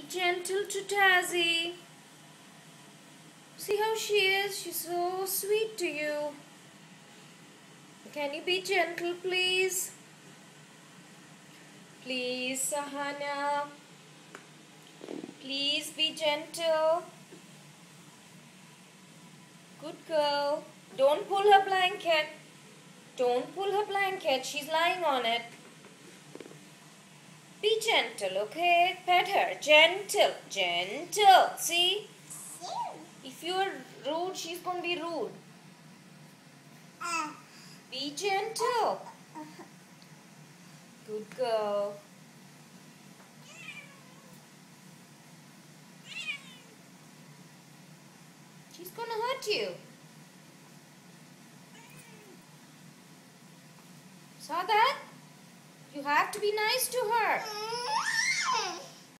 Be gentle to Tazzy. See how she is? She's so sweet to you. Can you be gentle, please? Please, Sahana. Please be gentle. Good girl. Don't pull her blanket. Don't pull her blanket. She's lying on it. Be gentle, okay? Pet her. Gentle. Gentle. See? If you're rude, she's going to be rude. Be gentle. Good girl. She's going to hurt you. Saw that? You have to be nice to her.